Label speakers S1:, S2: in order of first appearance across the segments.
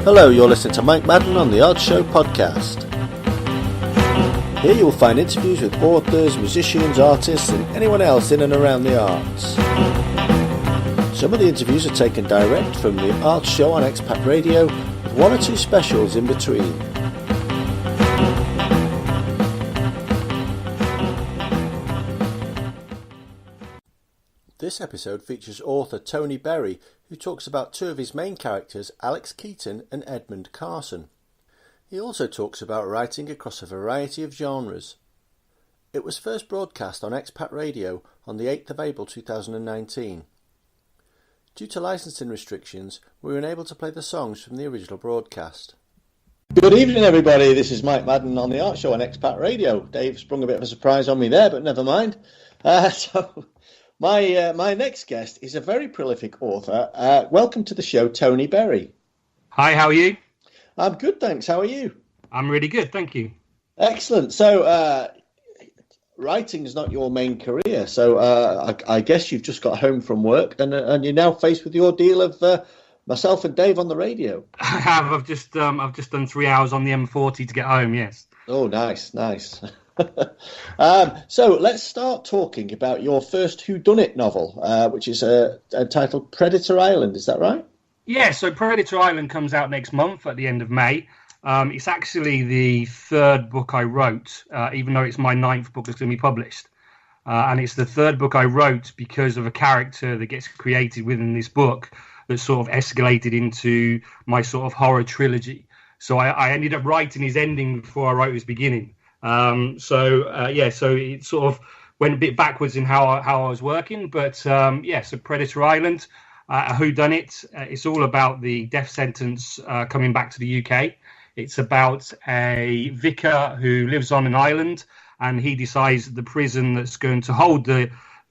S1: Hello, you're listening to Mike Madden on the Art Show podcast. Here you will find interviews with authors, musicians, artists and anyone else in and around the arts. Some of the interviews are taken direct from the Art Show on Expat Radio, with one or two specials in between. This episode features author Tony Berry, who talks about two of his main characters, Alex Keaton and Edmund Carson. He also talks about writing across a variety of genres. It was first broadcast on Expat Radio on the 8th of April 2019. Due to licensing restrictions, we were unable to play the songs from the original broadcast. Good evening, everybody. This is Mike Madden on the Art Show on Expat Radio. Dave sprung a bit of a surprise on me there, but never mind. My next guest is a very prolific author. Welcome to the show, Tony Berry.
S2: Hi, how are you?
S1: I'm good, thanks. How are you?
S2: I'm really good, thank you.
S1: Excellent. So, writing is not your main career. So, I guess you've just got home from work and you're now faced with the ordeal of myself and Dave on the radio.
S2: I have. I've just done 3 hours on the M40 to get home. Yes.
S1: Oh, nice. So let's start talking about your first whodunit novel, which is entitled Predator Island. Is that right?
S2: Yeah, so Predator Island comes out next month at the end of May. It's actually the third book I wrote, even though it's my 9th book that's going to be published. And it's the third book I wrote because of a character that gets created within this book that sort of escalated into my sort of horror trilogy. So I ended up writing his ending before I wrote his beginning. So it sort of went a bit backwards in how I was working, but so Predator Island, a whodunit. It's all about the death sentence coming back to the UK. It's about a vicar who lives on an island, and he decides that the prison that's going to hold the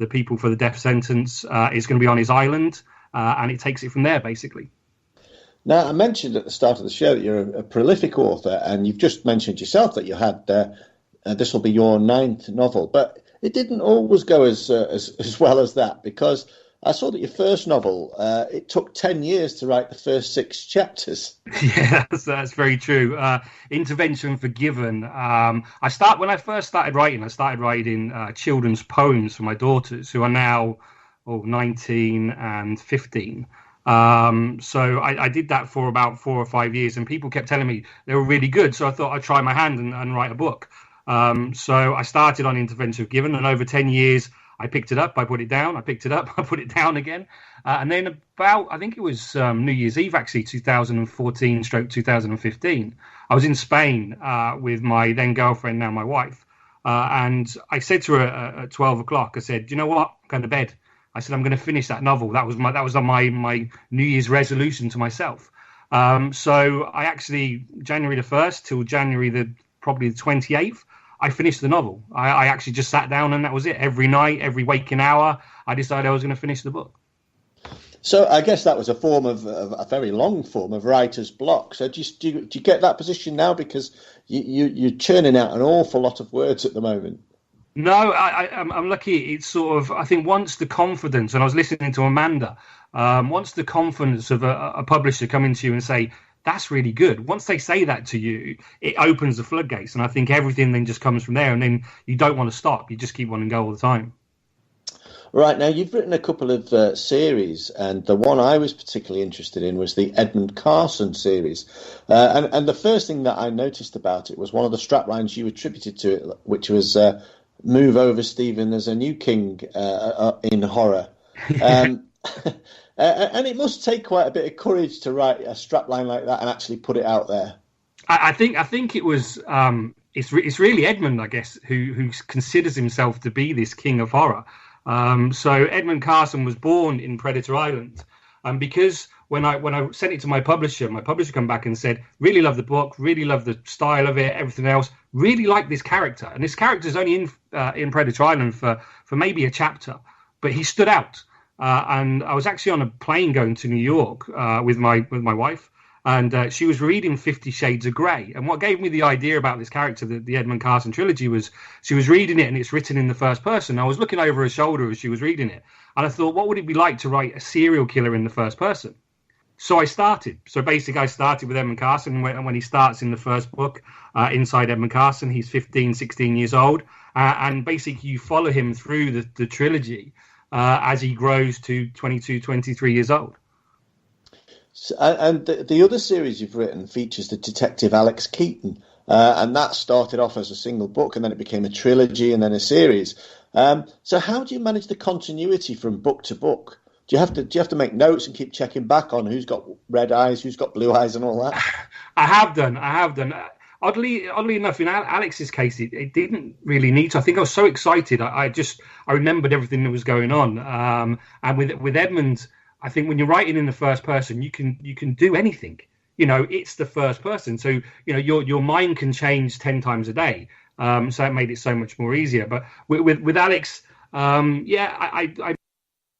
S2: people for the death sentence is going to be on his island, and it takes it from there, basically.
S1: Now, I mentioned at the start of the show that you're a prolific author, and you've just mentioned yourself that you had this will be your 9th novel, but it didn't always go as well as that, because I saw that your first novel, it took 10 years to write the first 6 chapters.
S2: Yeah, that's very true. Intervention Forgiven. When I first started writing, children's poems for my daughters, who are now 19 and 15. So I did that for about 4 or 5 years, and people kept telling me they were really good. So I thought I'd try my hand and write a book. So I started on Intervention Forgiven, and over 10 years, I picked it up, I put it down, I picked it up, I put it down again. And then about, I think it was New Year's Eve, actually, 2014/2015. I was in Spain with my then girlfriend, now my wife. And I said to her at 12 o'clock, I said, you know what, I'm going to bed. I said, I'm going to finish that novel. That was my New Year's resolution to myself. So I actually, January the 1st till January probably the 28th, I finished the novel. I actually just sat down and that was it. Every night, every waking hour, I decided I was going to finish the book.
S1: So I guess that was a form of a very long form of writer's block. So do you get that position now, because you're churning out an awful lot of words at the moment?
S2: No, I'm lucky. It's sort of, I think once the confidence, and I was listening to Amanda, once the confidence of a publisher coming to you and say, that's really good. Once they say that to you, it opens the floodgates. And I think everything then just comes from there. And then you don't want to stop. You just keep wanting to go all the time.
S1: Right. Now, you've written a couple of series, and the one I was particularly interested in was the Edmund Carson series. And the first thing that I noticed about it was one of the straplines you attributed to it, which was "Move over, Stephen, there's a new king in horror." And it must take quite a bit of courage to write a strapline like that and actually put it out there.
S2: I think it was it's really Edmund, I guess, who considers himself to be this king of horror. So Edmund Carson was born in Predator Island, and because when I sent it to my publisher came back and said, really love the book, really love the style of it, everything else, really like this character, and this character is only in Predator Island for maybe a chapter, but he stood out. And I was actually on a plane going to New York with my wife, and she was reading 50 Shades of Grey. And what gave me the idea about this character, the Edmund Carson trilogy, was she was reading it and it's written in the first person. I was looking over her shoulder as she was reading it, and I thought, what would it be like to write a serial killer in the first person? So I started. So basically, I started with Edmund Carson. When he starts in the first book, inside Edmund Carson, he's 15, 16 years old. And basically, you follow him through the trilogy as he grows to 22, 23 years old.
S1: So, and the other series you've written features the detective Alex Keaton. And that started off as a single book, and then it became a trilogy and then a series. So how do you manage the continuity from book to book? Do you have to make notes and keep checking back on who's got red eyes, who's got blue eyes, and all that?
S2: I have done. Oddly enough, in Alex's case, it didn't really need to. I think I was so excited. I remembered everything that was going on. And with Edmund, I think when you're writing in the first person, you can do anything. It's the first person, so your mind can change 10 times a day. So it made it so much more easier. But with Alex, I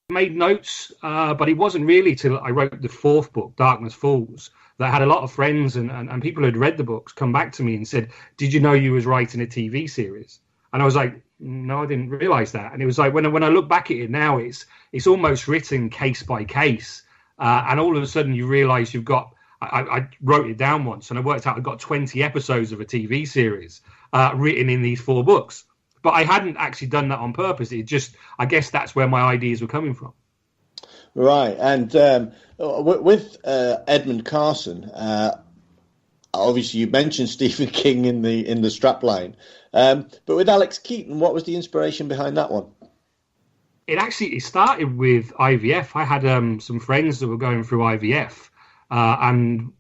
S2: made notes, but it wasn't really till I wrote the fourth book, Darkness Falls, that I had a lot of friends and people who had read the books come back to me and said, "Did you know you was writing a TV series?" And I was like, "No, I didn't realize that." And it was like when I look back at it now, it's almost written case by case, and all of a sudden you realize you've got. I wrote it down once, and I worked out I got 20 episodes of a TV series written in these 4 books. But I hadn't actually done that on purpose. I guess that's where my ideas were coming from.
S1: Right, and with Edmund Carson, obviously you mentioned Stephen King in the strapline, but with Alex Keaton, what was the inspiration behind that one?
S2: It started with IVF. I had some friends that were going through IVF. And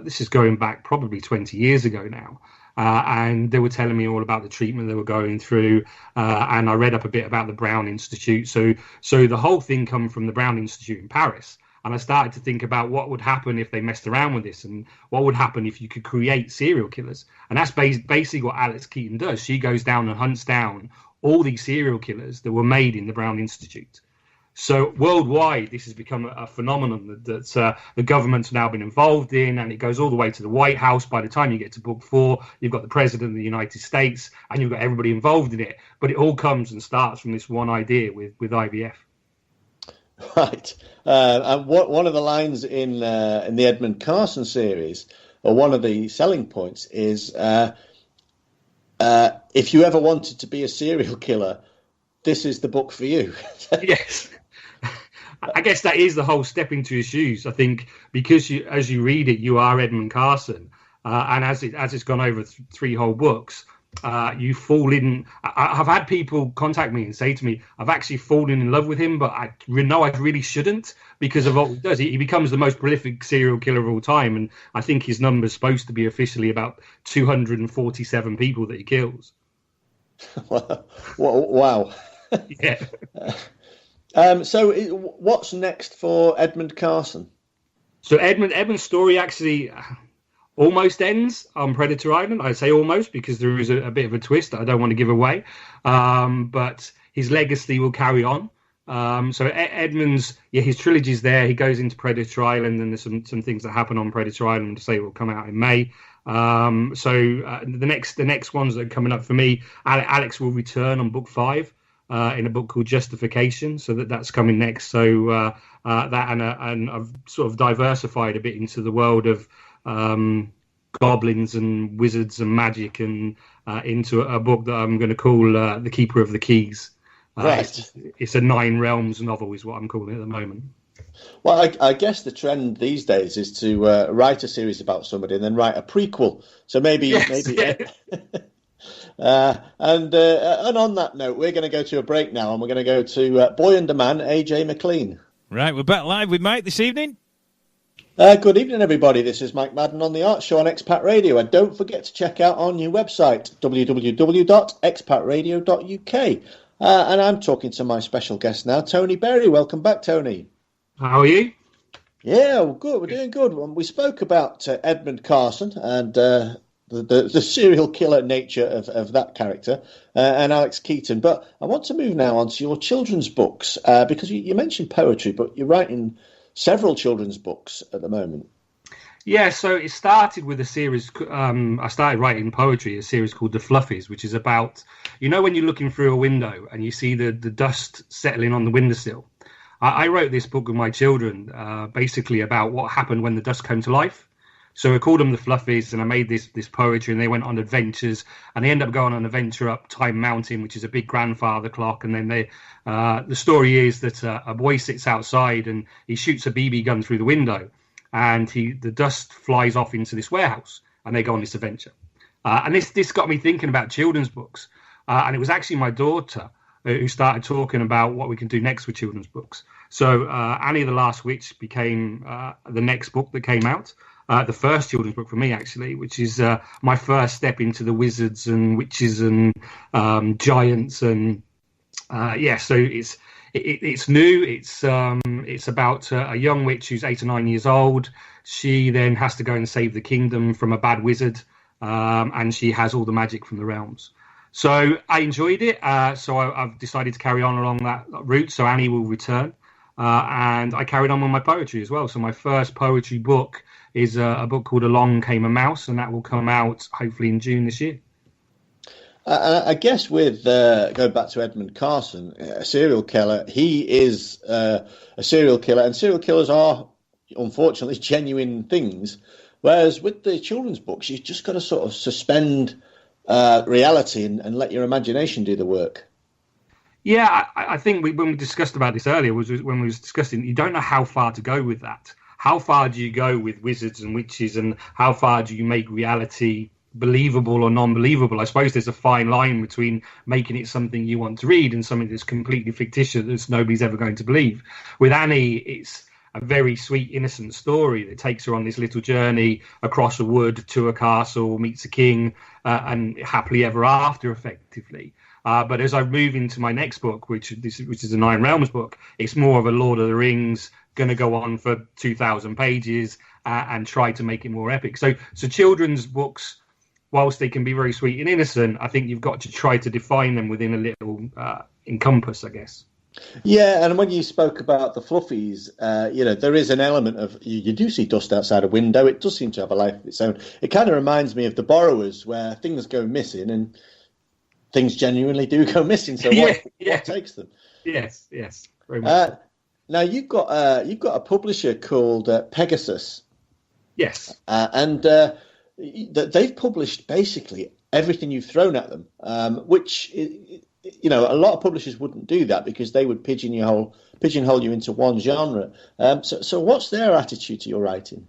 S2: this is going back probably 20 years ago now. And they were telling me all about the treatment they were going through. And I read up a bit about the Brown Institute. So the whole thing come from the Brown Institute in Paris. And I started to think about what would happen if they messed around with this, and what would happen if you could create serial killers. And that's basically what Alex Keaton does. She goes down and hunts down all these serial killers that were made in the Brown Institute. So worldwide, this has become a phenomenon that the government's now been involved in, and it goes all the way to the White House. By the time you get to book 4, you've got the President of the United States, and you've got everybody involved in it. But it all comes and starts from this one idea with IVF.
S1: Right. And one of the lines in the Edmund Carson series, or one of the selling points, is if you ever wanted to be a serial killer, this is the book for you.
S2: Yes. I guess that is the whole step into his shoes. I think because as you read it, you are Edmund Carson, and as it's gone over 3 whole books, you fall in. I've had people contact me and say to me, "I've actually fallen in love with him, but I know I really shouldn't because of what he does." He becomes the most prolific serial killer of all time, and I think his number's supposed to be officially about 247 people that he kills.
S1: Wow.
S2: Yeah.
S1: So what's next for Edmund Carson?
S2: So Edmund's story actually almost ends on Predator Island. I say almost because there is a bit of a twist that I don't want to give away. But his legacy will carry on. So Edmund's, his trilogy's there. He goes into Predator Island, and there's some things that happen on Predator Island to say will come out in May. The next ones that are coming up for me, Alex will return on book 5. In a book called Justification, so that's coming next. So that and I've sort of diversified a bit into the world of goblins and wizards and magic, and into a book that I'm going to call The Keeper of the Keys.
S1: Right.
S2: It's a 9 realms novel, is what I'm calling it at the moment.
S1: Well, I guess the trend these days is to write a series about somebody and then write a prequel. So maybe. Yeah. And on that note, we're going to go to a break now, and we're going to go to Boy and the Man, AJ McLean.
S3: Right, we're back live with Mike this evening.
S1: Good evening, everybody. This is Mike Madden on the Art Show on Expat Radio, and don't forget to check out our new website, www.expatradio.uk. And I'm talking to my special guest now, Tony Berry. Welcome back, Tony.
S2: How are you?
S1: Yeah, well, good. We're doing good. We spoke about Edmund Carson and the serial killer nature of that character, and Alex Keaton. But I want to move now on to your children's books, because you mentioned poetry, but you're writing several children's books at the moment.
S2: Yeah, so it started with a series. I started writing poetry, a series called The Fluffies, which is about, when you're looking through a window and you see the dust settling on the windowsill. I wrote this book with my children, basically about what happened when the dust came to life. So I called them the Fluffies, and I made this poetry, and they went on adventures, and they end up going on an adventure up Time Mountain, which is a big grandfather clock. And then the story is that a boy sits outside and he shoots a BB gun through the window, and the dust flies off into this warehouse, and they go on this adventure. And this got me thinking about children's books, and it was actually my daughter who started talking about what we can do next with children's books. So Annie the Last Witch became the next book that came out. The first children's book for me, actually, which is my first step into the wizards and witches and giants, and so it's new. It's about a young witch who's 8 or 9 years old. She then has to go and save the kingdom from a bad wizard, and she has all the magic from the realms. So I enjoyed it. So I've decided to carry on along that route. So Annie will return, and I carried on with my poetry as well. So my first poetry book is a book called Along Came a Mouse, and that will come out hopefully in June this year.
S1: I guess with going back to Edmund Carson, a serial killer, he is a serial killer, and serial killers are, unfortunately, genuine things. Whereas with the children's books, you've just got to sort of suspend reality and let your imagination do the work.
S2: Yeah, I think when we discussed about this earlier, was when we was discussing, you don't know how far to go with that. How far do you go with wizards and witches, and how far do you make reality believable or non-believable? I suppose there's a fine line between making it something you want to read and something that's completely fictitious that nobody's ever going to believe. With Annie, it's a very sweet, innocent story that takes her on this little journey across a wood to a castle, meets a king, and happily ever after, effectively. But as I move into my next book, which is a Nine Realms book, it's more of a Lord of the Rings, going to go on for 2,000 pages and try to make it more epic. So children's books, whilst they can be very sweet and innocent, I think you've got to try to define them within a little encompass, I guess.
S1: Yeah, and when you spoke about the Fluffies, there is an element of, you do see dust outside a window. It does seem to have a life of its own. It kind of reminds me of The Borrowers, where things go missing and things genuinely do go missing. So what takes them? Yes,
S2: very much.
S1: Now you've got a publisher called Pegasus.
S2: Yes,
S1: and they've published basically everything you've thrown at them, which a lot of publishers wouldn't do that because they would pigeonhole you into one genre. So what's their attitude to your writing?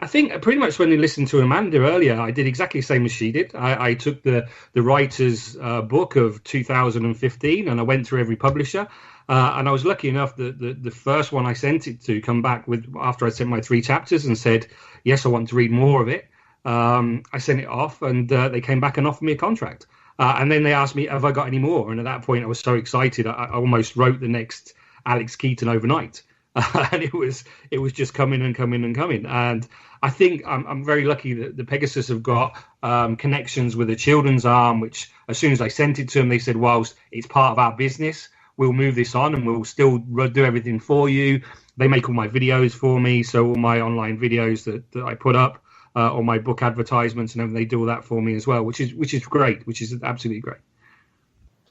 S2: I think pretty much when you listened to Amanda earlier, I did exactly the same as she did. I took the writer's book of 2015 and I went through every publisher. And I was lucky enough that the first one I sent it to come back with, after I sent my 3 chapters and said, yes, I want to read more of it. I sent it off and they came back and offered me a contract. And then they asked me, have I got any more? And at that point, I was so excited. I almost wrote the next Alex Keaton overnight. And it was just coming and coming and coming. And I think I'm very lucky that the Pegasus have got connections with the children's arm, which as soon as I sent it to them, they said, whilst it's part of our business, we'll move this on and we'll still do everything for you. They make all my videos for me. So all my online videos that I put up, all my book advertisements and everything, they do all that for me as well, which is great, which is absolutely great.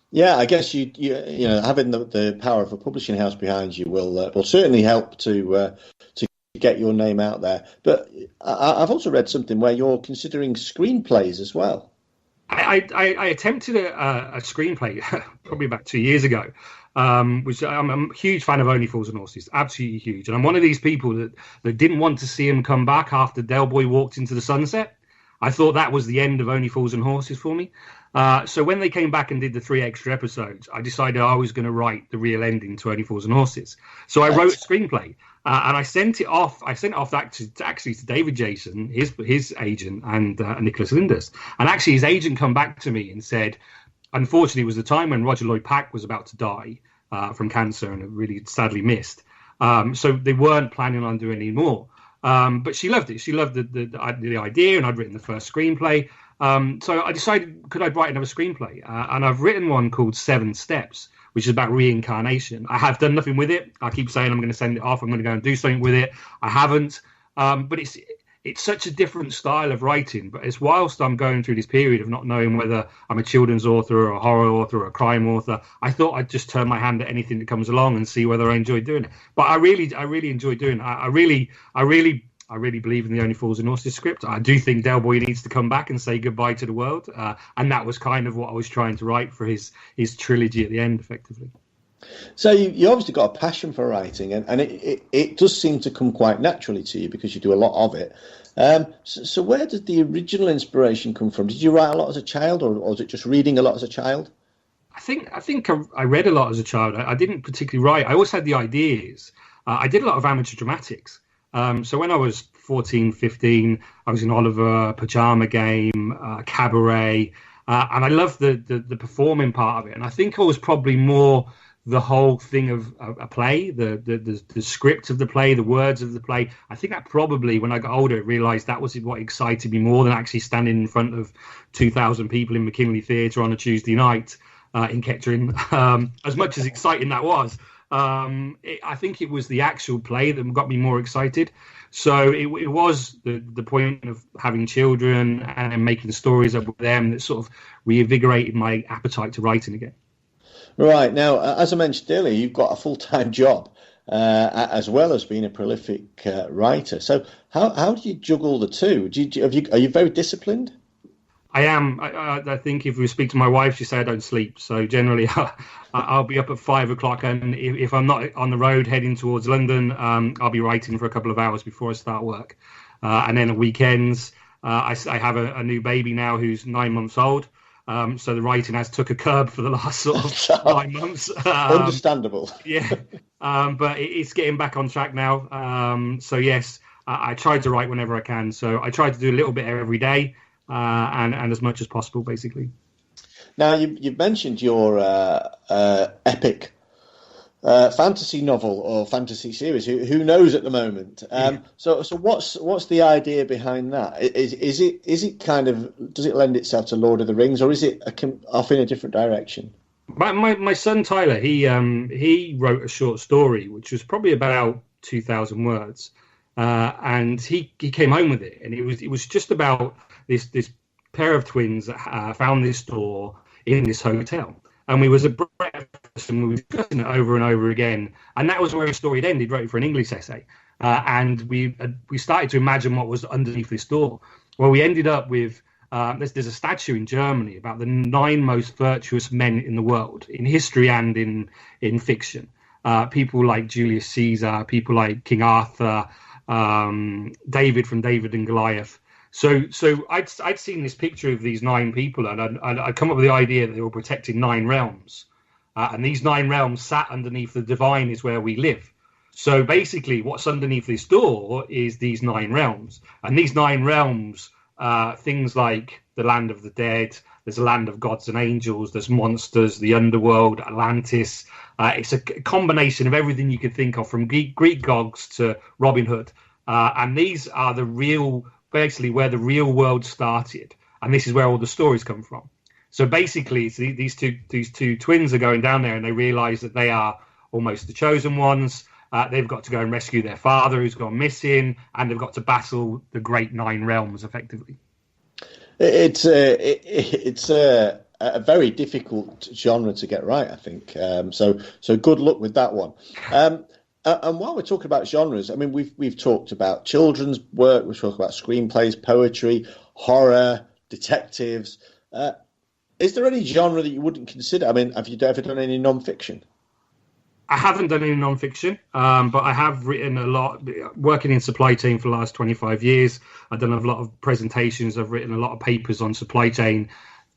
S1: Yeah, I guess you having the power of a publishing house behind you will certainly help to get your name out there. But I've also read something where you're considering screenplays as well.
S2: I attempted a screenplay probably about 2 years ago, which I'm a huge fan of Only Fools and Horses, absolutely huge. And I'm one of these people that didn't want to see him come back after Del Boy walked into the sunset. I thought that was the end of Only Fools and Horses for me. So when they came back and did the 3 extra episodes, I decided I was going to write the real ending to Only Fools and Horses. So I wrote a screenplay and I sent it off. I sent it off actually to David Jason, his agent, and Nicholas Linders. And actually his agent come back to me and said, unfortunately, it was the time when Roger Lloyd Pack was about to die from cancer and really sadly missed. So they weren't planning on doing any more. But she loved it. She loved the idea, and I'd written the first screenplay. So I decided, could I write another screenplay? And I've written one called 7 Steps, which is about reincarnation. I have done nothing with it. I keep saying I'm going to send it off. I'm going to go and do something with it. I haven't. But it's it's such a different style of writing. But it's whilst I'm going through this period of not knowing whether I'm a children's author or a horror author or a crime author, I thought I'd just turn my hand at anything that comes along and see whether I enjoy doing it. But I really enjoy doing it. I really believe in the Only Fools and Horses script. I do think Del Boy needs to come back and say goodbye to the world, and that was kind of what I was trying to write for his trilogy at the end, effectively.
S1: So you obviously got a passion for writing, and it does seem to come quite naturally to you because you do a lot of it. So where did the original inspiration come from? Did you write a lot as a child, or was it just reading a lot as a child?
S2: I think I read a lot as a child. I didn't particularly write. I always had the ideas. I did a lot of amateur dramatics. So when I was 14, 15, I was in Oliver, Pajama Game, Cabaret, and I loved the performing part of it. And I think I was probably more the whole thing of a play, the script of the play, the words of the play. I think that probably, when I got older, I realised that was what excited me more than actually standing in front of 2,000 people in McKinley Theatre on a Tuesday night in Kettering. As much as exciting that was, I think it was the actual play that got me more excited. So it was the point of having children and making stories up with them that sort of reinvigorated my appetite to writing again.
S1: Right. Now, as I mentioned earlier, you've got a full-time job as well as being a prolific writer. So how do you juggle the two? Are you very disciplined?
S2: I am. I think if we speak to my wife, she said I don't sleep. So generally, I'll be up at 5 o'clock, and if I'm not on the road heading towards London, I'll be writing for a couple of hours before I start work. And then at weekends, I have a new baby now who's 9 months old. So the writing has took a curb for the last sort of 9 months.
S1: Understandable.
S2: Yeah, but it's getting back on track now. So yes, I try to write whenever I can. So I try to do a little bit every day, and as much as possible, basically.
S1: Now you've mentioned your epic fantasy novel or fantasy series. Who knows at the moment? So what's the idea behind that? Is it kind of, does it lend itself to Lord of the Rings, or is it off in a different direction?
S2: My son Tyler, he wrote a short story which was probably about 2,000 words, and he came home with it, and it was just about this pair of twins that found this door in this hotel. And we was at breakfast and we were discussing it over and over again. And that was where his story had ended, wrote for an English essay. And we started to imagine what was underneath this door. Well, we ended up with, there's a statue in Germany about the 9 most virtuous men in the world, in history and in fiction. People like Julius Caesar, people like King Arthur, David from David and Goliath. So I'd seen this picture of these 9 people, and I'd come up with the idea that they were protecting 9 realms, and these 9 realms sat underneath the divine is where we live. So basically, what's underneath this door is these 9 realms, and these 9 realms, things like the land of the dead. There's a land of gods and angels. There's monsters, the underworld, Atlantis. It's a combination of everything you could think of, from Greek gods to Robin Hood, and these are basically where the real world started, and this is where all the stories come from. So basically, these two twins are going down there, and they realize that they are almost the chosen ones. They've got to go and rescue their father who's gone missing, and they've got to battle the great 9 realms effectively. It's
S1: a very difficult genre to get right, I think. So good luck with that one. And while we're talking about genres, I mean, we've talked about children's work, we've talked about screenplays, poetry, horror, detectives. Is there any genre that you wouldn't consider? I mean, have you ever done any non-fiction?
S2: I haven't done any non-fiction, but I have written a lot, working in supply chain for the last 25 years. I've done a lot of presentations. I've written a lot of papers on supply chain.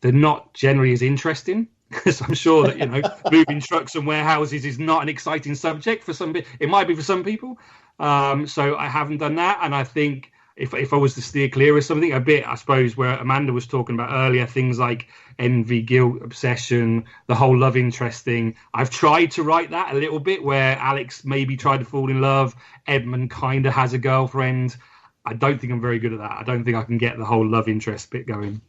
S2: They're not generally as interesting, because I'm sure that, moving trucks and warehouses is not an exciting subject for some. It might be for some people. So I haven't done that. And I think if I was to steer clear of something a bit, I suppose, where Amanda was talking about earlier, things like envy, guilt, obsession, the whole love interest thing. I've tried to write that a little bit, where Alex maybe tried to fall in love. Edmund kind of has a girlfriend. I don't think I'm very good at that. I don't think I can get the whole love interest bit going.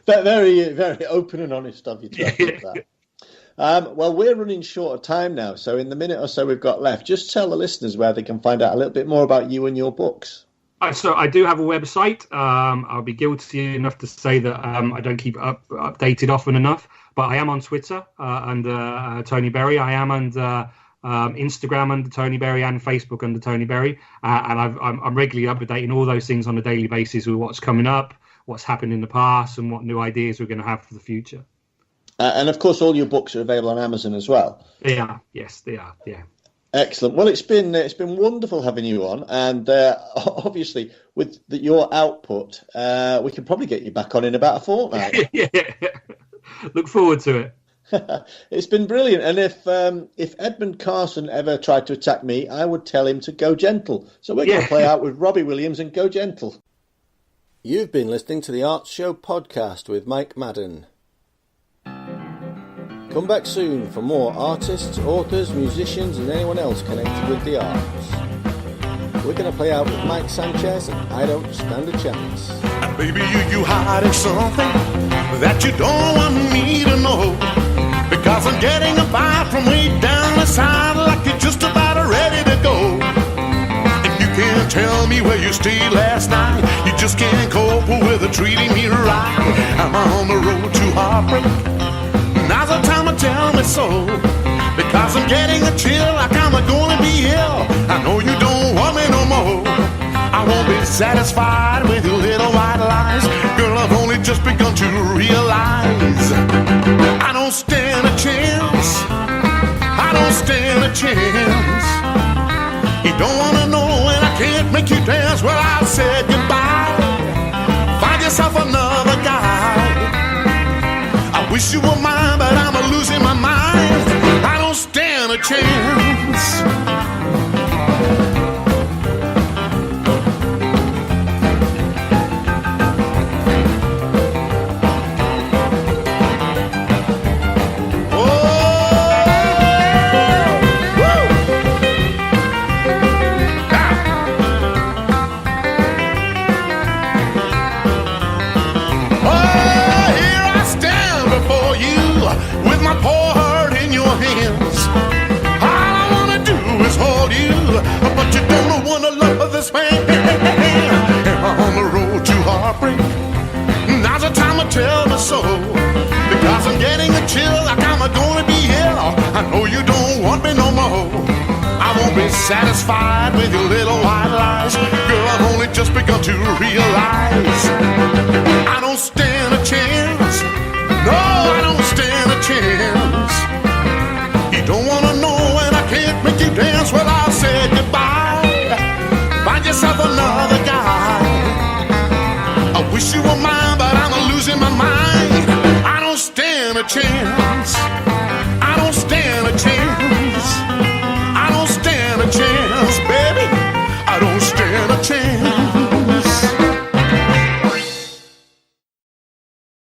S1: Very, very open and honest of you to admit that. Well, we're running short of time now, so in the minute or so we've got left, just tell the listeners where they can find out a little bit more about you and your books.
S2: So I do have a website. I'll be guilty enough to say that I don't keep it updated often enough, but I am on Twitter under Tony Berry. I am under Instagram under Tony Berry and Facebook under Tony Berry, and I'm regularly updating all those things on a daily basis with what's coming up, what's happened in the past, and what new ideas we're going to have for the future.
S1: And of course, all your books are available on Amazon as well.
S2: They are, yes, they are. Yeah.
S1: Excellent. Well, it's been wonderful having you on, and obviously with your output, we can probably get you back on in about a fortnight.
S2: Yeah. Look forward to it.
S1: It's been brilliant, and if Edmund Carson ever tried to attack me, I would tell him to go gentle. So we're going to play out with Robbie Williams and Go Gentle. You've been listening to the Arts Show podcast with Mike Madden. Come back soon for more artists, authors, musicians and anyone else connected with the arts. We're going to play out with Mike Sanchez and I Don't Stand a Chance.
S4: And baby, you hiding something that you don't want me to know. Because I'm getting a vibe from way down the side, like you're just about ready to go. And you can't tell me where you stayed last night. You just can't cope with treating me right. I'm on the road to heartbreak. Now's the time to tell me so. Because I'm getting a chill, like I'm gonna be ill. I know you don't want me no more. I won't be satisfied with your little white lies. Girl, I've only just begun to realize I don't stand a chance. I don't stand a chance. You don't wanna know when I can't make you dance. Well, I said goodbye. Find yourself another guy. I wish you were mine, but I'm losing my mind. I don't stand a chance. Now's the time to tell me so. Because I'm getting a chill, like I'm gonna be here. I know you don't want me no more. I won't be satisfied with your little white lies. Girl, I've only just begun to realize I don't stand a chance. No, I don't stand a chance. You don't wanna know when I can't make you dance. Well, I'll say goodbye. Find yourself another guy. I wish you were mine, but I'm losing my mind. I don't stand a chance.